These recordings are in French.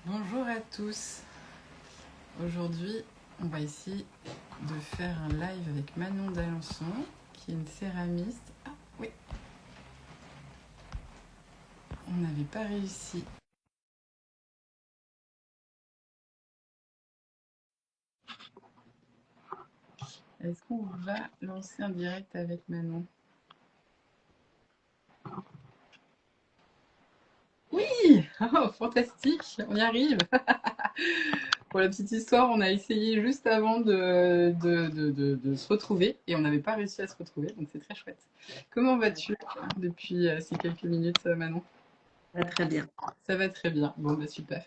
Bonjour à tous. Aujourd'hui, on va essayer de faire un live avec Manon d'Alençon, qui est une céramiste. Ah oui, on n'avait pas réussi. Est-ce qu'on va lancer un direct avec Manon? Oui. Oh, fantastique, on y arrive. Pour la petite histoire, on a essayé juste avant de se retrouver et on n'avait pas réussi à se retrouver, donc c'est très chouette. Comment vas-tu depuis ces quelques minutes, Manon? Très bien. Ça va très bien. Bon, bah super.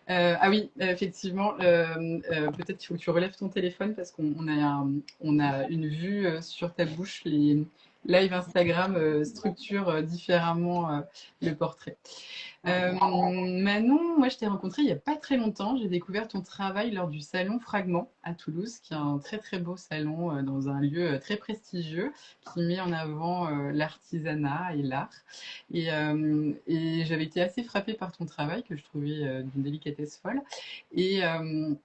Ah oui, effectivement, peut-être qu'il faut que tu relèves ton téléphone parce on a une vue sur ta bouche. Les live Instagram structurent différemment le portrait. Manon, moi je t'ai rencontré il n'y a pas très longtemps. J'ai découvert ton travail lors du salon Fragment à Toulouse, qui est un très très beau salon dans un lieu très prestigieux qui met en avant l'artisanat et l'art. Et j'avais été assez frappée par ton travail que je trouvais d'une délicatesse folle. Et, euh,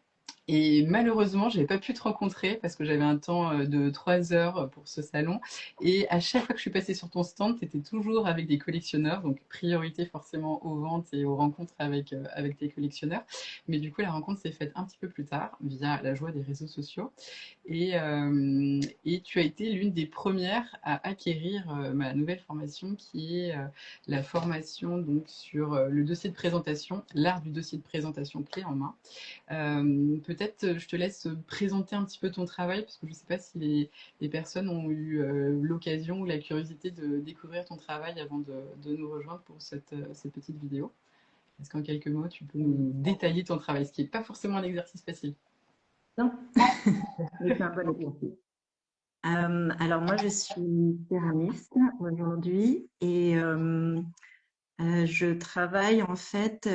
et malheureusement, je n'avais pas pu te rencontrer parce que j'avais un temps de 3 heures pour ce salon. Et à chaque fois que je suis passée sur ton stand, tu étais toujours avec des collectionneurs. Donc, priorité forcément aux ventes et aux rencontres avec tes collectionneurs. Mais du coup, la rencontre s'est faite un petit peu plus tard via la joie des réseaux sociaux. Et tu as été l'une des premières à acquérir ma nouvelle formation qui est la formation donc, sur le dossier de présentation, l'art du dossier de présentation clé en main. Peut-être je te laisse présenter un petit peu ton travail parce que je ne sais pas si les personnes ont eu l'occasion ou la curiosité de découvrir ton travail avant de nous rejoindre pour cette petite vidéo. Est-ce qu'en quelques mots, tu peux nous détailler ton travail, ce qui n'est pas forcément un exercice facile? Non, mais c'est un bon exercice. Alors moi, je suis céramiste aujourd'hui et je travaille en fait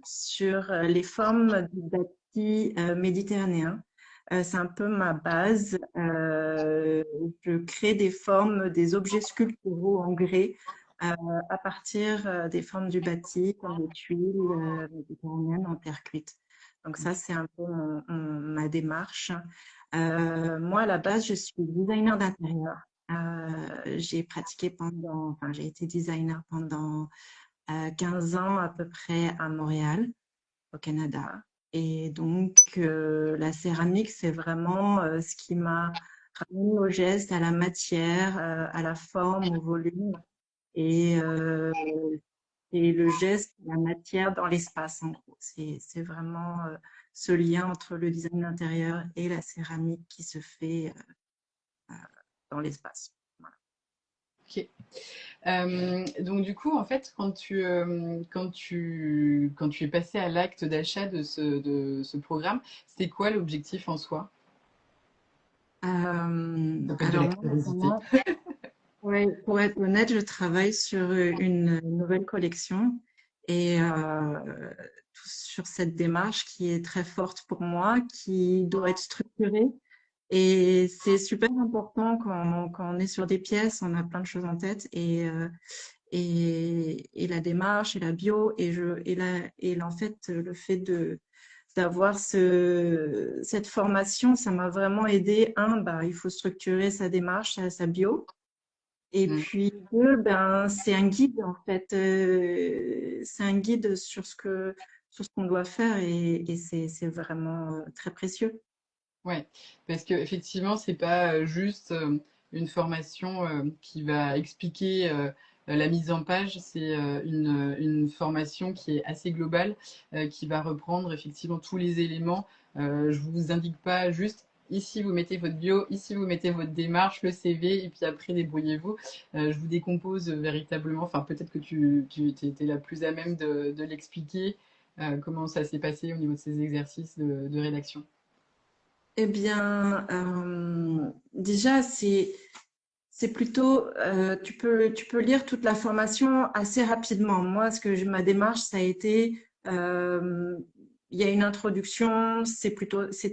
sur les formes du bâti méditerranéen. C'est un peu ma base. Je crée des formes, des objets sculpturaux en grès à partir des formes du bâti, comme les tuiles méditerranéennes en terre cuite. Donc ça, c'est un peu ma démarche. Moi, à la base, je suis designer d'intérieur. J'ai pratiqué enfin, j'ai été designer pendant 15 ans à peu près à Montréal, au Canada. Et donc, la céramique, c'est vraiment ce qui m'a ramené au geste, à la matière, à la forme, au volume. Et, et le geste, la matière dans l'espace, en gros. C'est vraiment ce lien entre le design intérieur et la céramique qui se fait dans l'espace. Voilà. Ok. Donc du coup, en fait, quand tu es passé à l'acte d'achat de ce programme, c'était quoi l'objectif en soi? Ça peut être de Alors la moi, curiosité. ouais, pour être honnête, je travaille sur une nouvelle collection et sur cette démarche qui est très forte pour moi, qui doit être structurée. Et c'est super important quand on est sur des pièces, on a plein de choses en tête et la démarche et la bio et en fait le fait de d'avoir cette formation, ça m'a vraiment aidé. Un, bah, il faut structurer sa démarche, sa bio. Et Mm. puis deux, ben, c'est un guide en fait. C'est un guide sur ce qu'on doit faire et c'est vraiment très précieux. Ouais, parce que effectivement, c'est pas juste une formation qui va expliquer la mise en page, c'est une formation qui est assez globale, qui va reprendre effectivement tous les éléments. Je vous indique pas juste ici vous mettez votre bio, ici vous mettez votre démarche, le CV, et puis après débrouillez-vous. Je vous décompose véritablement, enfin peut-être que tu étais la plus à même de l'expliquer, comment ça s'est passé au niveau de ces exercices de rédaction. Eh bien, déjà, c'est plutôt, tu peux lire toute la formation assez rapidement. Moi, ma démarche, ça a été, il y a une introduction,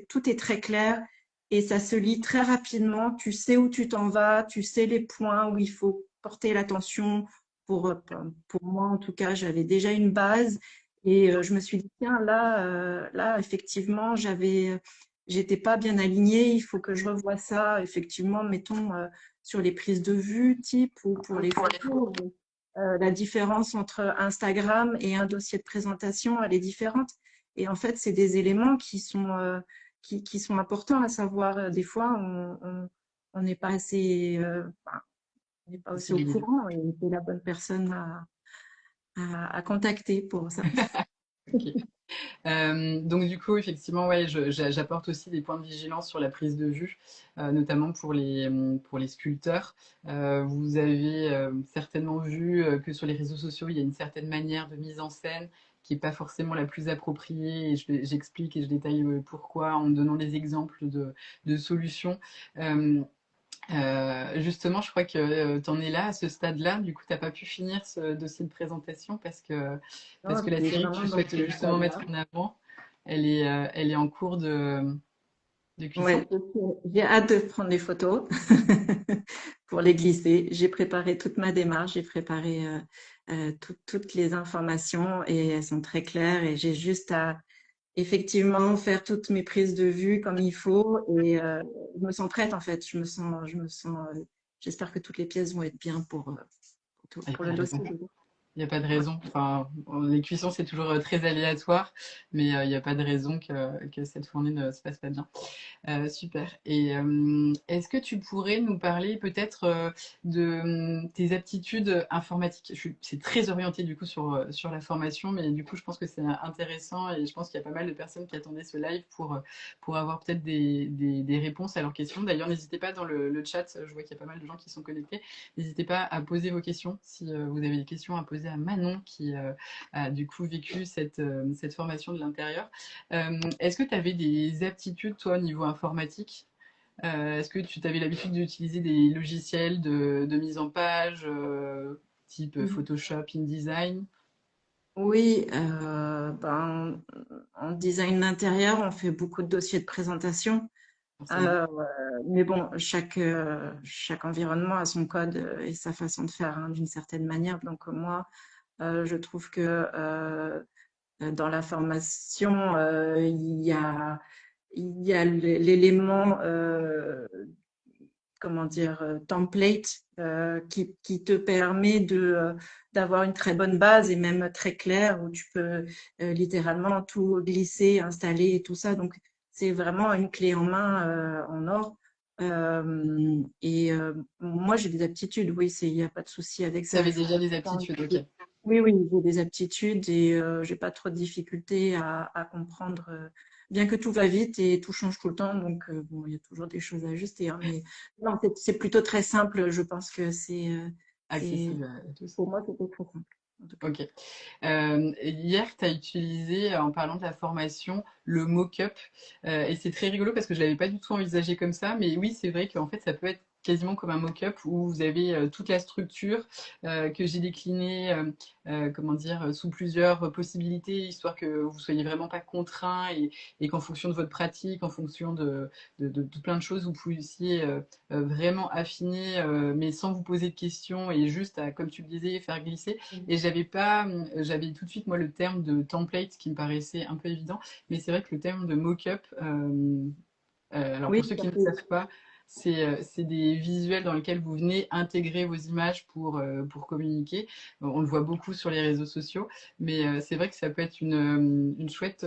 tout est très clair et ça se lit très rapidement. Tu sais où tu t'en vas, tu sais les points où il faut porter l'attention. Pour moi, en tout cas, j'avais déjà une base Et je me suis dit, tiens, là, effectivement, j'étais pas bien alignée. Il faut que je revoie ça. Effectivement, mettons sur les prises de vue type ou pour les photos. La différence entre Instagram et un dossier de présentation, elle est différente. Et en fait, c'est des éléments qui sont importants à savoir. Des fois, on n'est pas assez, enfin, on n'est pas aussi au Sensibilisé. courant et c'est la bonne personne à contacter pour ça. Ok. Donc du coup, effectivement, ouais, j'apporte aussi des points de vigilance sur la prise de vue, notamment pour les sculpteurs. Vous avez certainement vu que sur les réseaux sociaux, il y a une certaine manière de mise en scène qui n'est pas forcément la plus appropriée, et j'explique et je détaille pourquoi en donnant des exemples de solutions. Euh, Justement, je crois que tu en es là, à ce stade-là. Du coup, tu n'as pas pu finir ce dossier de présentation parce que Non, la c'est série que vraiment tu dans souhaites ce justement mettre stade-là. en avant, elle est en cours de cuisson. Ouais, j'ai hâte de prendre des photos pour les glisser. J'ai préparé toute ma démarche, j'ai préparé toutes les informations et elles sont très claires et j'ai juste à effectivement faire toutes mes prises de vue comme il faut et je me sens prête en fait. J'espère que toutes les pièces vont être bien Il n'y a pour pas le de raison. dossier. Il n'y a pas de Ouais. raison. Enfin, les cuissons, c'est toujours très aléatoire, mais il n'y a pas de raison que cette fournée ne se passe pas bien. Super. Et est-ce que tu pourrais nous parler peut-être de tes aptitudes informatiques? C'est très orienté du coup sur la formation, mais du coup, je pense que c'est intéressant et je pense qu'il y a pas mal de personnes qui attendaient ce live pour avoir peut-être des réponses à leurs questions. D'ailleurs, n'hésitez pas dans le chat, je vois qu'il y a pas mal de gens qui sont connectés. N'hésitez pas à poser vos questions si vous avez des questions à poser à Manon qui a du coup vécu cette formation de l'intérieur. Est-ce que tu avais des aptitudes, toi, au niveau informatique? Est-ce que tu avais l'habitude d'utiliser des logiciels de mise en page, type Photoshop, InDesign? Oui, en design d'intérieur, on fait beaucoup de dossiers de présentation. Forcément. Euh, mais bon, chaque environnement a son code et sa façon de faire hein, d'une certaine manière. Donc moi, je trouve que dans la formation, il y a l'élément, comment dire, template qui te permet d'avoir une très bonne base et même très claire où tu peux littéralement tout glisser, installer et tout ça. Donc, c'est vraiment une clé en main en or. Moi, j'ai des aptitudes, oui, il n'y a pas de souci avec Tu ça. Il avais faut déjà des comprendre. aptitudes, ok. Oui, oui, j'ai des aptitudes et j'ai pas trop de difficultés à comprendre, bien que tout va vite et tout change tout le temps, donc bon, il y a toujours des choses à ajuster, hein, mais non, c'est plutôt très simple. Je pense que c'est Accessible à tous. pour moi, c'était très simple, en tout cas. Ok. Hier, tu as utilisé, en parlant de la formation, le mock-up. Et c'est très rigolo parce que je ne l'avais pas du tout envisagé comme ça. Mais oui, c'est vrai qu'en fait, ça peut être quasiment comme un mock-up où vous avez toute la structure que j'ai déclinée, comment dire, sous plusieurs possibilités, histoire que vous soyez vraiment pas contraint et qu'en fonction de votre pratique, en fonction de plein de choses, vous puissiez vraiment affiner, mais sans vous poser de questions et juste, comme tu le disais, faire glisser. Et j'avais tout de suite moi le terme de template qui me paraissait un peu évident, mais c'est vrai que le terme de mock-up, alors Oui, pour ceux ça qui ne fait. savent pas, c'est des visuels dans lesquels vous venez intégrer vos images pour communiquer. On le voit beaucoup sur les réseaux sociaux, mais c'est vrai que ça peut être une chouette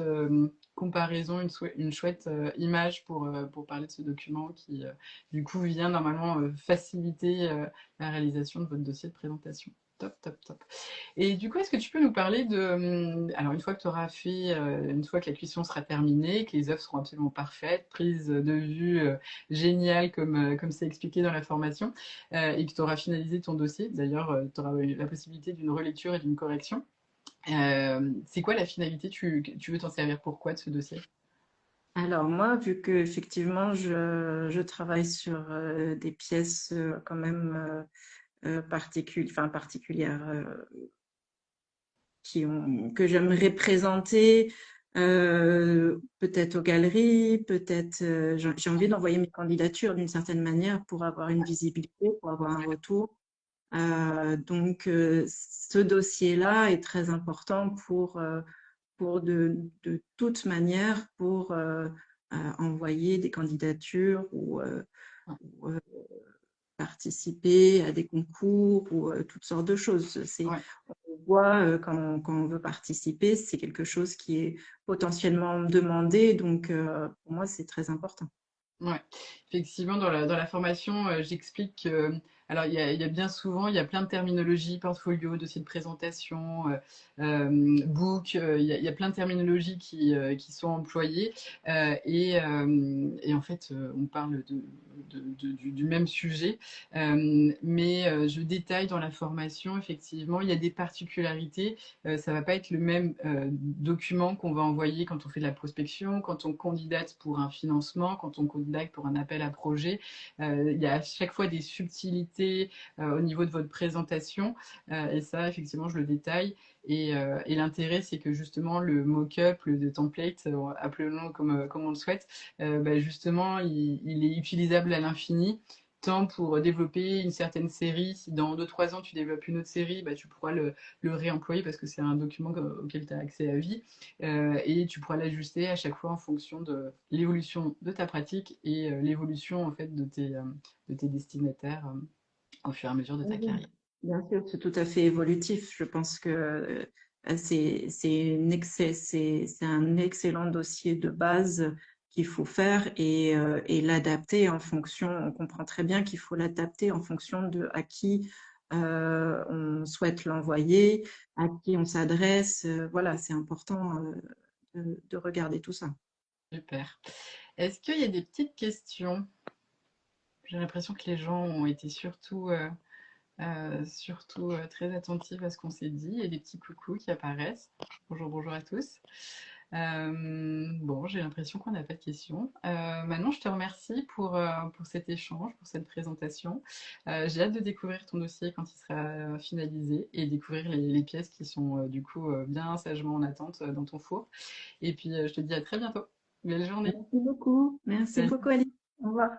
comparaison, une chouette image pour parler de ce document qui, du coup, vient normalement faciliter la réalisation de votre dossier de présentation. Top, top, top. Et du coup, est-ce que tu peux nous parler alors une fois que tu auras fait, une fois que la cuisson sera terminée, que les œufs seront absolument parfaites, prise de vue géniale comme c'est expliqué dans la formation, et que tu auras finalisé ton dossier, d'ailleurs, tu auras eu la possibilité d'une relecture et d'une correction. C'est quoi la finalité? Tu veux t'en servir pour quoi de ce dossier? Alors moi, vu que effectivement, je travaille sur des pièces quand même particulières que j'aimerais présenter peut-être aux galeries, peut-être j'ai envie d'envoyer mes candidatures d'une certaine manière pour avoir une visibilité, pour avoir un retour. Donc ce dossier-là est très important pour de toute manière pour envoyer des candidatures ou, participer à des concours ou toutes sortes de choses. Ouais. On voit quand on veut participer, c'est quelque chose qui est potentiellement demandé. Donc, pour moi, c'est très important. Ouais, effectivement, dans la formation, j'explique que, alors il y a bien souvent, il y a plein de terminologies, portfolio, dossier de présentation, book, il y a plein de terminologies qui sont employées, et en fait, on parle du même sujet, mais je détaille dans la formation, effectivement, il y a des particularités, ça va pas être le même document qu'on va envoyer quand on fait de la prospection, quand on candidate pour un financement, quand on candidate pour un appel à projet. Il y a à chaque fois des subtilités au niveau de votre présentation, et ça, effectivement, je le détaille. Et l'intérêt, c'est que justement, le mock-up, le template, appelons-le comme on le souhaite, bah, justement, il est utilisable à l'infini tant pour développer une certaine série. Si dans 2 3 ans tu développes une autre série, bah, tu pourras le réemployer parce que c'est un document auquel tu as accès à vie. Et tu pourras l'ajuster à chaque fois en fonction de l'évolution de ta pratique et l'évolution en fait de tes destinataires au fur et à mesure de ta Oui, carrière. bien sûr, c'est tout à fait évolutif. Je pense que c'est un excellent dossier de base qu'il faut faire et l'adapter en fonction. On comprend très bien qu'il faut l'adapter en fonction de à qui on souhaite l'envoyer, à qui on s'adresse. Voilà, c'est important de regarder tout ça. Super. Est-ce qu'il y a des petites questions? J'ai l'impression que les gens ont été surtout très attentifs à ce qu'on s'est dit et des petits coucous qui apparaissent. Bonjour, bonjour à tous. Bon, j'ai l'impression qu'on n'a pas de questions. Manon, je te remercie pour cet échange, pour cette présentation. J'ai hâte de découvrir ton dossier quand il sera finalisé et découvrir les pièces qui sont du coup bien sagement en attente dans ton four. Et puis, je te dis à très bientôt. Belle journée. Merci beaucoup. Merci Salut. beaucoup, Alice. Au revoir.